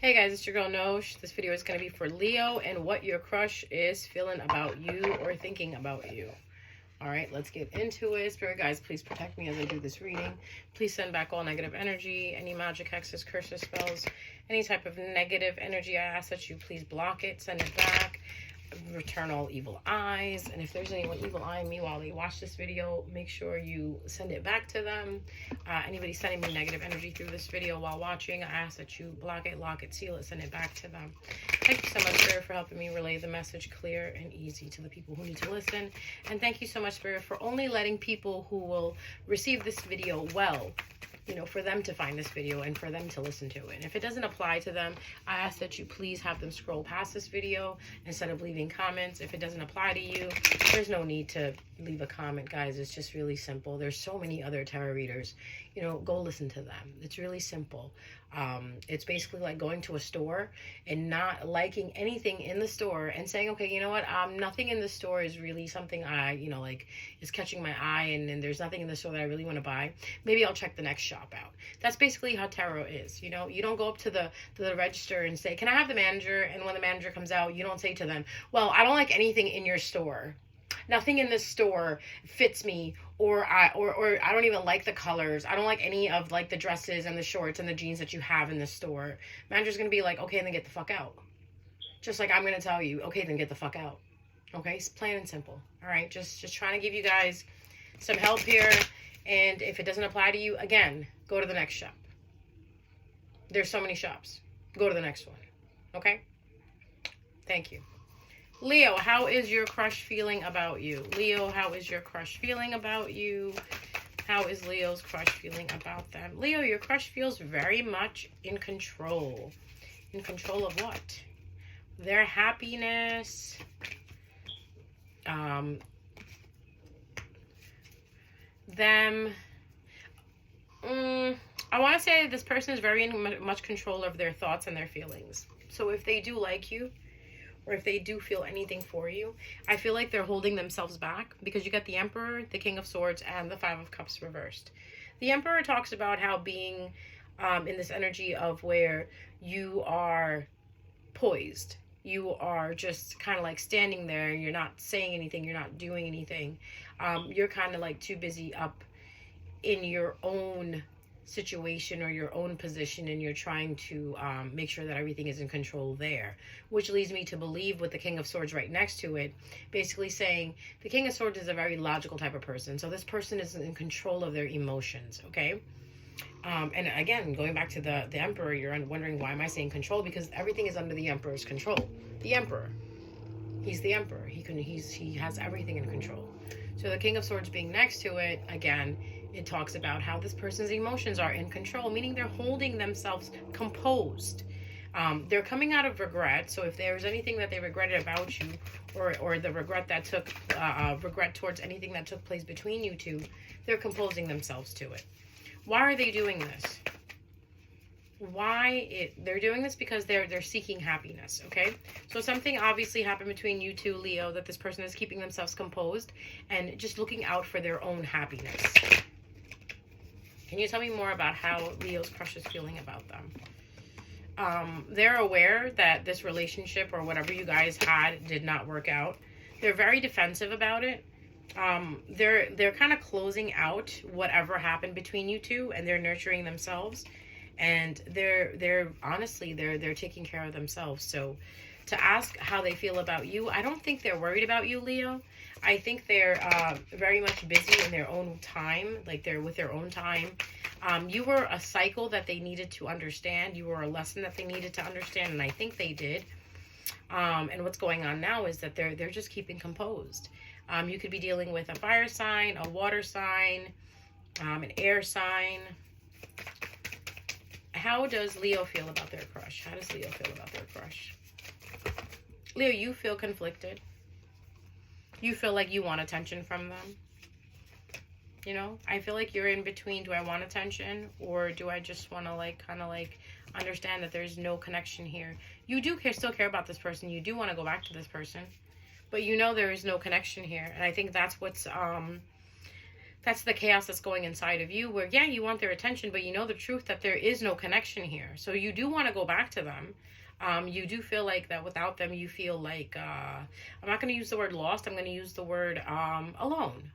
Hey guys, it's your girl Nosh. This video is going to be for Leo and what your crush is feeling about you or thinking about you. Alright, let's get into it. Spirit guys, please protect me as I do this reading. Please send back all negative energy, any magic, hexes, curses, spells, any type of negative energy. I ask that you please block it, send it back, return all evil eyes. And if there's anyone evil eyeing me while they watch this video, make sure you send it back to them. Anybody sending me negative energy through this video while watching, I ask that you block it, lock it, seal it, send it back to them. Thank you so much, Spirit, for helping me relay the message clear and easy to the people who need to listen. And thank you so much, Spirit, for only letting people who will receive this video well, for them to find this video and for them to listen to it. And if it doesn't apply to them, I ask that you please have them scroll past this video instead of leaving comments. If it doesn't apply to you, there's no need to leave a comment, guys. It's just really simple. There's so many other tarot readers. Go listen to them. It's really simple. It's basically like going to a store and not liking anything in the store and saying, okay, you know what? Nothing in the store is really something is catching my eye, and there's nothing in the store that I really want to buy. Maybe I'll check the next shop out. That's basically how tarot is. You don't go up to the register and say, can I have the manager? And when the manager comes out, you don't say to them, well, I don't like anything in your store. Nothing in this store fits me, or I don't even like the colors. I don't like any of the dresses and the shorts and the jeans that you have in this store. Manager's gonna be like, okay, then get the fuck out. Just like I'm gonna tell you, okay, then get the fuck out. Okay, it's plain and simple. All right, just trying to give you guys some help here. And if it doesn't apply to you, again, go to the next shop. There's so many shops. Go to the next one. Okay? Thank you. Leo, how is your crush feeling about you? Leo, how is your crush feeling about you? How is Leo's crush feeling about them? Leo, your crush feels very much in control. In control of what? Their happiness. Them. I want to say this person is very in much control of their thoughts and their feelings. So if they do like you, or if they do feel anything for you, I feel like they're holding themselves back, because you got the Emperor, the King of Swords, and the Five of Cups reversed. The Emperor talks about how being in this energy of where you are poised. You are just kind of like standing there. You're not saying anything. You're not doing anything. You're kind of like too busy up in your own situation or your own position, and you're trying to make sure that everything is in control there, which leads me to believe, with the King of Swords right next to it, basically saying the King of Swords is a very logical type of person. So this person is in control of their emotions. Okay. And again, going back to the Emperor, you're wondering, why am I saying control? Because everything is under the Emperor's control. The Emperor, he's the Emperor. He has everything in control. So the King of Swords being next to it, again, it talks about how this person's emotions are in control, meaning they're holding themselves composed. They're coming out of regret. So if there's anything that they regretted about you, or the regret that took regret towards anything that took place between you two, they're composing themselves to it. Why are they doing this? They're doing this because they're seeking happiness. Okay, so something obviously happened between you two, Leo, that this person is keeping themselves composed and just looking out for their own happiness. Can you tell me more about how Leo's crush is feeling about them? They're aware that this relationship or whatever you guys had did not work out. They're very defensive about it. They're kind of closing out whatever happened between you two, and they're nurturing themselves, and they're honestly taking care of themselves. So to ask how they feel about you, I don't think they're worried about you, Leo. I think they're very much busy in their own time, like they're with their own time. You were a cycle that they needed to understand. You were a lesson that they needed to understand, and I think they did. And what's going on now is that they're just keeping composed. You could be dealing with a fire sign, a water sign, an air sign. How does Leo feel about their crush? How does Leo feel about their crush? Leo, you feel conflicted. You feel like you want attention from them. I feel like you're in between. Do I want attention, or do I just want to kind of understand that there's no connection here? You do still care about this person. You do want to go back to this person, but there is no connection here. And I think that's what's That's the chaos that's going inside of you, where, yeah, you want their attention, but you know the truth that there is no connection here. So you do want to go back to them. You do feel like that without them, you feel like, I'm not going to use the word lost. I'm going to use the word alone.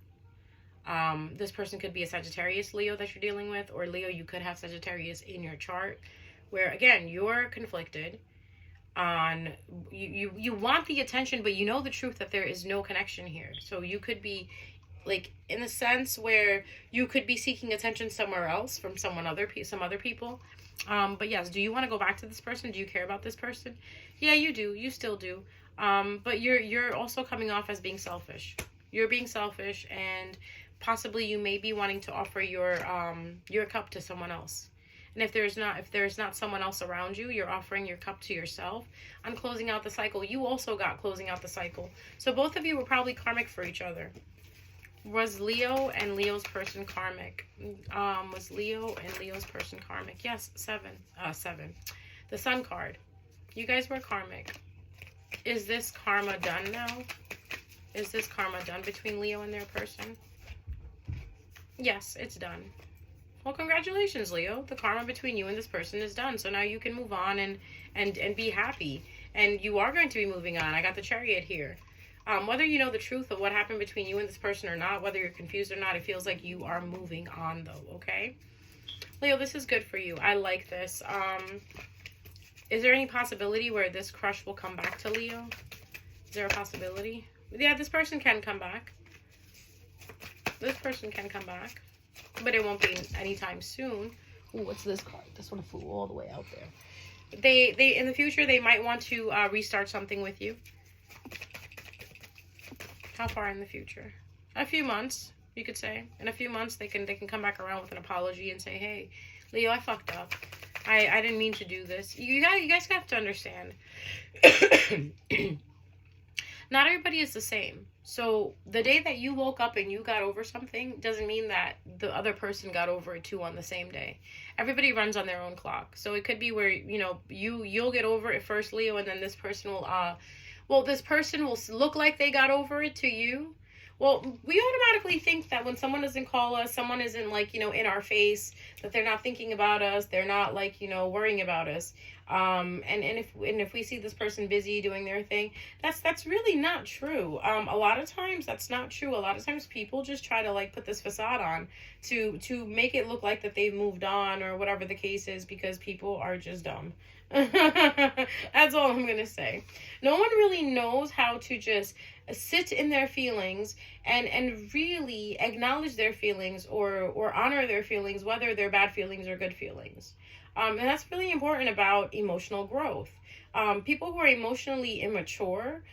This person could be a Sagittarius Leo that you're dealing with, or Leo, you could have Sagittarius in your chart, where, again, you're conflicted on, you want the attention, but you know the truth that there is no connection here. So you could be, like, in the sense where you could be seeking attention somewhere else from some other people. But yes, do you want to go back to this person? Do you care about this person? Yeah, you do. You still do. But you're also coming off as being selfish. You're being selfish, and possibly you may be wanting to offer your cup to someone else. And if there's not someone else around you, you're offering your cup to yourself on closing out the cycle. You also got closing out the cycle. So both of you were probably karmic for each other. Was Leo and Leo's person karmic? Was Leo and Leo's person karmic? Yes, 7. The Sun card. You guys were karmic. Is this karma done now? Is this karma done between Leo and their person? Yes, it's done. Well, congratulations, Leo. The karma between you and this person is done. So now you can move on and be happy. And you are going to be moving on. I got the Chariot here. Whether you know the truth of what happened between you and this person or not, whether you're confused or not, it feels like you are moving on, though, okay? Leo, this is good for you. I like this. Is there any possibility where this crush will come back to Leo? Is there a possibility? Yeah, this person can come back. This person can come back. But it won't be anytime soon. Ooh, what's this card? This one flew all the way out there. They in the future, they might want to restart something with you. How far in the future? A few months, you could say. In a few months, they can come back around with an apology and say, hey, Leo, I fucked up. I didn't mean to do this. You guys have to understand. Not everybody is the same. So the day that you woke up and you got over something doesn't mean that the other person got over it too on the same day. Everybody runs on their own clock. So it could be where, you know, you'll get over it first, Leo, and then this person will this person will look like they got over it to you. Well, we automatically think that when someone doesn't call us, someone isn't, like, you know, in our face, that they're not thinking about us, they're not, like, you know, worrying about us. And if we see this person busy doing their thing, that's really not true. A lot of times that's not true. A lot of times people just try to, like, put this facade on to make it look like that they've moved on or whatever the case is, because people are just dumb. That's all I'm gonna say. No one really knows how to just sit in their feelings and really acknowledge their feelings or honor their feelings, whether they're bad feelings or good feelings. And that's really important about emotional growth. People who are emotionally immature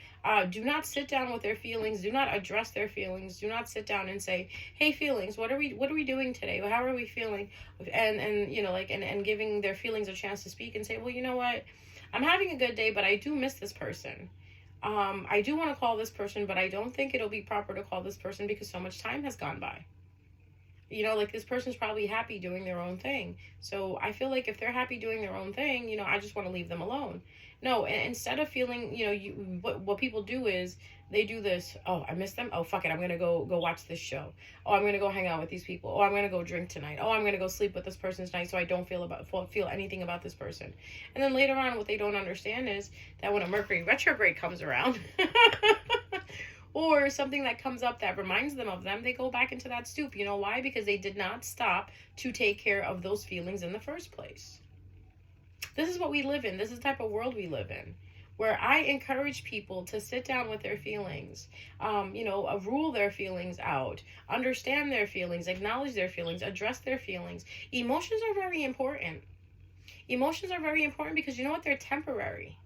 do not sit down with their feelings, do not address their feelings, do not sit down and say, hey, feelings, what are we doing today? How are we feeling? And you know, like, and giving their feelings a chance to speak and say, well, you know what? I'm having a good day, but I do miss this person. I do want to call this person, but I don't think it'll be proper to call this person because so much time has gone by. You know, like, this person's probably happy doing their own thing. So I feel like if they're happy doing their own thing, you know, I just want to leave them alone. No, instead of feeling, you know, what people do is they do this. Oh, I miss them. Oh, fuck it. I'm going to go watch this show. Oh, I'm going to go hang out with these people. Oh, I'm going to go drink tonight. Oh, I'm going to go sleep with this person tonight so I don't feel anything about this person. And then later on, what they don't understand is that when a Mercury retrograde comes around, or something that comes up that reminds them of them, they go back into that stoop. You know why? Because they did not stop to take care of those feelings in the first place. This is what we live in. This is the type of world we live in, where I encourage people to sit down with their feelings, you know, rule their feelings out, understand their feelings, acknowledge their feelings, address their feelings. Emotions are very important. Emotions are very important because, you know what? They're temporary.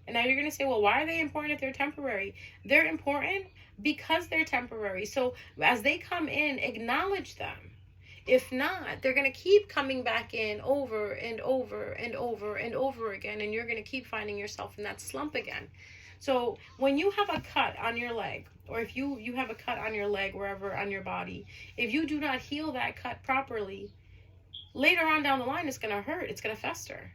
And now you're going to say, well, why are they important if they're temporary? They're important because they're temporary. So as they come in, acknowledge them. If not, they're going to keep coming back in over and over and over and over again. And you're going to keep finding yourself in that slump again. So when you have a cut on your leg, or if you have a cut on your leg, wherever on your body, if you do not heal that cut properly, later on down the line, it's going to hurt. It's going to fester.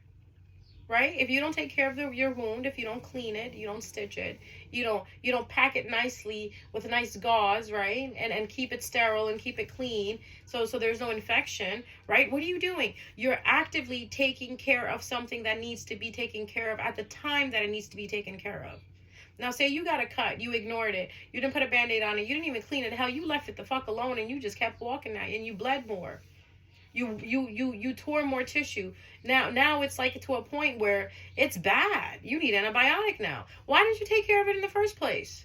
right? If you don't take care of your wound, if you don't clean it, you don't stitch it, you don't pack it nicely with nice gauze, right? And keep it sterile and keep it clean, so there's no infection, right? What are you doing? You're actively taking care of something that needs to be taken care of at the time that it needs to be taken care of. Now, say you got a cut, you ignored it, you didn't put a band-aid on it, you didn't even clean it, hell, you left it the fuck alone and you just kept walking now and you bled more. You tore more tissue. Now it's like to a point where it's bad. You need antibiotic now. Why didn't you take care of it in the first place?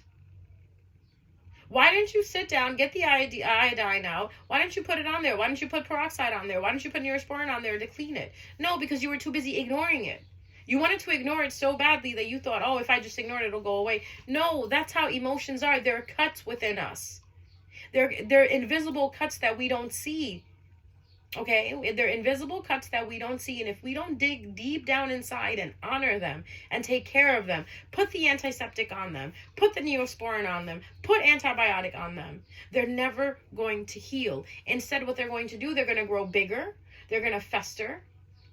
Why didn't you sit down, get the iodine out? Why didn't you put it on there? Why didn't you put peroxide on there? Why didn't you put Neosporin on there to clean it? No, because you were too busy ignoring it. You wanted to ignore it so badly that you thought, oh, if I just ignore it, it'll go away. No, that's how emotions are. They're cuts within us. They're invisible cuts that we don't see. Okay, they're invisible cuts that we don't see, and if we don't dig deep down inside and honor them and take care of them, put the antiseptic on them, put the Neosporin on them, put antibiotic on them, they're never going to heal. Instead, what they're going to do, they're going to grow bigger, they're going to fester.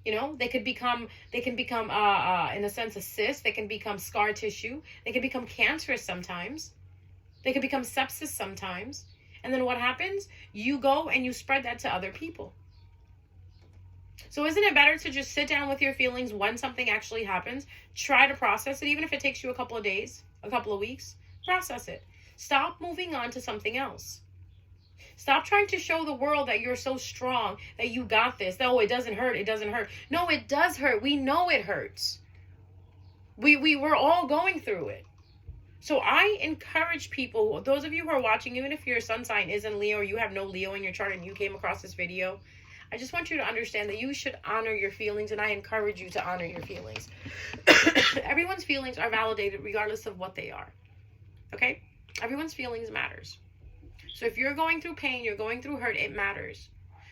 You know, they can become in a sense a cyst. They can become scar tissue. They can become cancerous sometimes. They can become sepsis sometimes. And then what happens? You go and you spread that to other people. So isn't it better to just sit down with your feelings when something actually happens? Try to process it, even if it takes you a couple of days, a couple of weeks. Process it. Stop moving on to something else. Stop trying to show the world that you're so strong, that you got this. That, oh, it doesn't hurt. It doesn't hurt. No, it does hurt. We know it hurts. We're all going through it. So I encourage people, those of you who are watching, even if your sun sign isn't Leo or you have no Leo in your chart and you came across this video, I just want you to understand that you should honor your feelings, and I encourage you to honor your feelings. Everyone's feelings are validated regardless of what they are. Okay? Everyone's feelings matters. So if you're going through pain, you're going through hurt, it matters.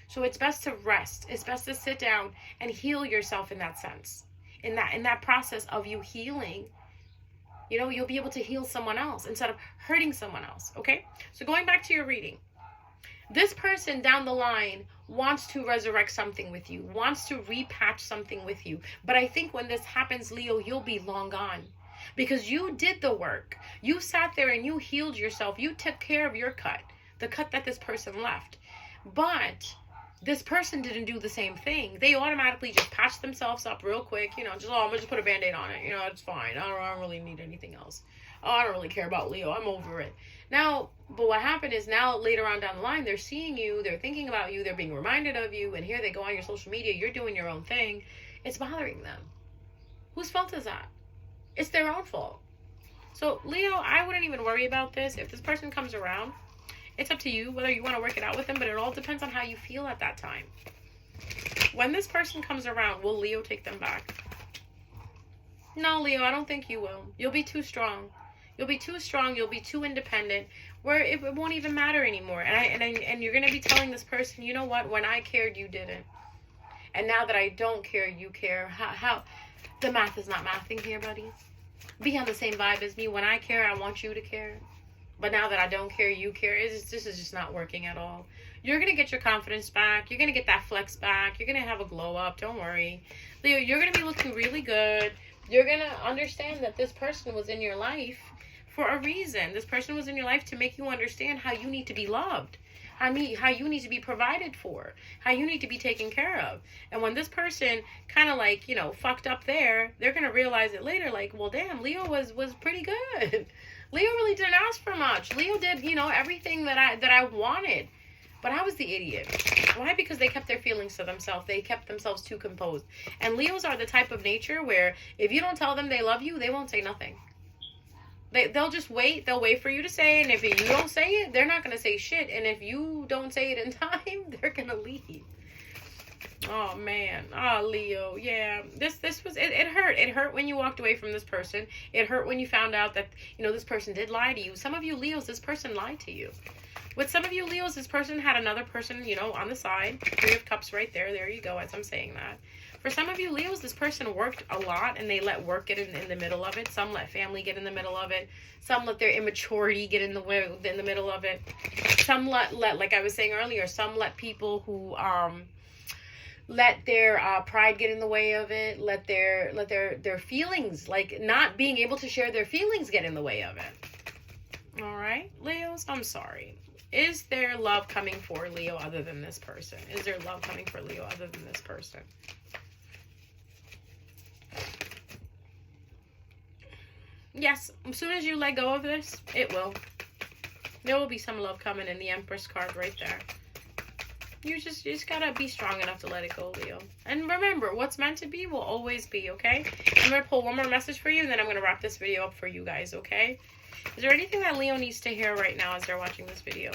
So it's best to rest. It's best to sit down and heal yourself in that sense. In that process of you healing, you know, you'll be able to heal someone else instead of hurting someone else. Okay? So going back to your reading. This person down the line wants to resurrect something with you, wants to repatch something with you. But I think when this happens, Leo, you'll be long gone. Because you did the work. You sat there and you healed yourself. You took care of your cut. The cut that this person left. But this person didn't do the same thing. They automatically just patched themselves up real quick. You know, just, oh, I'm going to just put a Band-Aid on it. You know, it's fine. I don't really need anything else. Oh, I don't really care about Leo. I'm over it. Now, but what happened is now later on down the line, they're seeing you. They're thinking about you. They're being reminded of you. And here they go on your social media. You're doing your own thing. It's bothering them. Whose fault is that? It's their own fault. So, Leo, I wouldn't even worry about this. If this person comes around, it's up to you whether you want to work it out with them, but it all depends on how you feel at that time. When this person comes around, will Leo take them back? No, Leo, I don't think you will. You'll be too strong. You'll be too strong. You'll be too independent, where it won't even matter anymore. And you're going to be telling this person, you know what? When I cared, you didn't. And now that I don't care, you care. How? The math is not mathing here, buddy. Be on the same vibe as me. When I care, I want you to care. But now that I don't care, you care. This is just not working at all. You're going to get your confidence back. You're going to get that flex back. You're going to have a glow up. Don't worry. Leo, you're going to be looking really good. You're going to understand that this person was in your life for a reason. This person was in your life to make you understand how you need to be loved. How you need to be provided for. How you need to be taken care of. And when this person kind of like, you know, fucked up there, they're going to realize it later like, well, damn, Leo was pretty good. Leo really didn't ask for much. Leo did, you know, everything that I wanted. But I was the idiot. Why? Because they kept their feelings to themselves. They kept themselves too composed. And Leos are the type of nature where if you don't tell them they love you, they won't say nothing. They'll just wait. They'll wait for you to say it. And if you don't say it, they're not going to say shit. And if you don't say it in time, they're going to leave. Oh, man. Oh, Leo. Yeah. This was, it hurt. It hurt when you walked away from this person. It hurt when you found out that, you know, this person did lie to you. Some of you Leos, this person lied to you. With some of you Leos, this person had another person, you know, on the side. 3 of Cups right there. There you go, as I'm saying that. For some of you Leos, this person worked a lot and they let work get in the middle of it. Some let family get in the middle of it. Some let their immaturity get in the middle of it. Some let, like I was saying earlier, some let people who let their pride get in the way of it. Let their feelings, like not being able to share their feelings, get in the way of it. All right, Leos, I'm sorry. Is there love coming for Leo other than this person? Is there love coming for Leo other than this person? Yes, as soon as you let go of this, it will. There will be some love coming in the Empress card right there. You just gotta be strong enough to let it go, Leo. And remember, what's meant to be will always be, okay? I'm gonna pull one more message for you, and then I'm gonna wrap this video up for you guys, okay? Is there anything that Leo needs to hear right now as they're watching this video?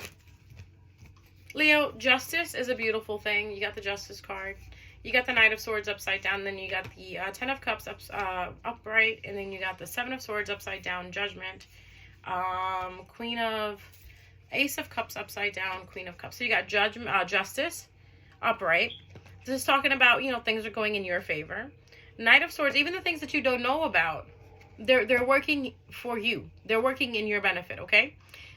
Leo, justice is a beautiful thing. You got the Justice card. You got the Knight of Swords upside down. Then you got the Ten of Cups upright. And then you got the Seven of Swords upside down, Judgment. Ace of Cups upside down, Queen of Cups. So you got Justice upright. This is talking about, you know, things are going in your favor. Knight of Swords, even the things that you don't know about, they're working for you. They're working in your benefit, okay?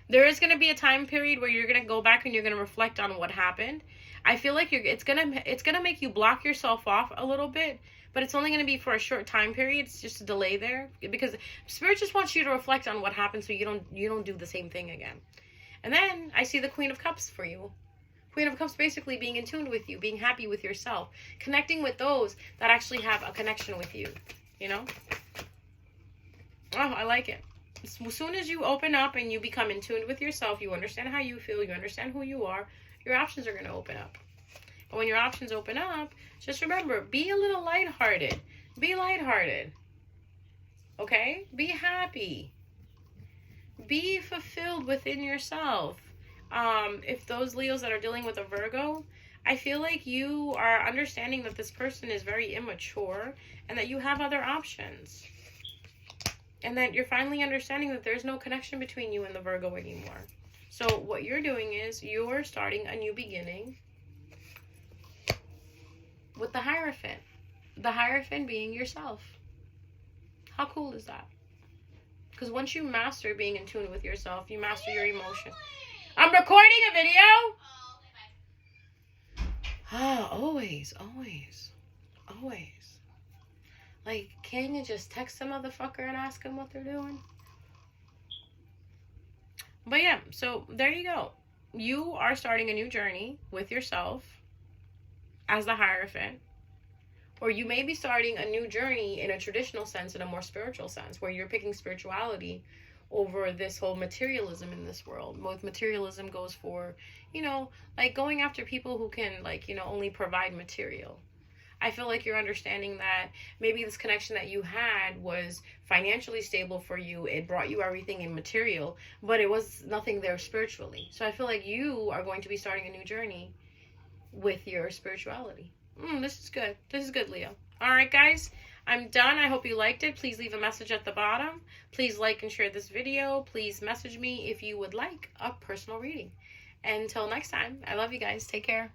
There is going to be a time period where you're going to go back and you're going to reflect on what happened. I feel like it's gonna make you block yourself off a little bit, but it's only going to be for a short time period. It's just a delay there, because Spirit just wants you to reflect on what happened so you don't do the same thing again. And then I see the Queen of Cups for you. Queen of Cups basically being in tune with you, being happy with yourself, connecting with those that actually have a connection with you, you know? Oh, I like it. As soon as you open up and you become in tune with yourself, you understand how you feel, you understand who you are, your options are going to open up. And when your options open up, just remember, be a little lighthearted. Be lighthearted. Okay? Be happy. Be fulfilled within yourself. If those Leos that are dealing with a Virgo, I feel like you are understanding that this person is very immature and that you have other options. And that you're finally understanding that there's no connection between you and the Virgo anymore. So what you're doing is you're starting a new beginning with the Hierophant. The Hierophant being yourself. How cool is that? Because once you master being in tune with yourself, you master your emotion. I'm recording a video! Ah, always. Like, can you just text a motherfucker and ask them what they're doing? But yeah, so there you go. You are starting a new journey with yourself as the Hierophant. Or you may be starting a new journey in a traditional sense, in a more spiritual sense, where you're picking spirituality over this whole materialism in this world. Most materialism goes for, you know, like going after people who can, like, you know, only provide material. I feel like you're understanding that maybe this connection that you had was financially stable for you. It brought you everything in material, but it was nothing there spiritually. So I feel like you are going to be starting a new journey with your spirituality. This is good. This is good, Leo. All right, guys. I'm done. I hope you liked it. Please leave a message at the bottom. Please like and share this video. Please message me if you would like a personal reading. Until next time, I love you guys. Take care.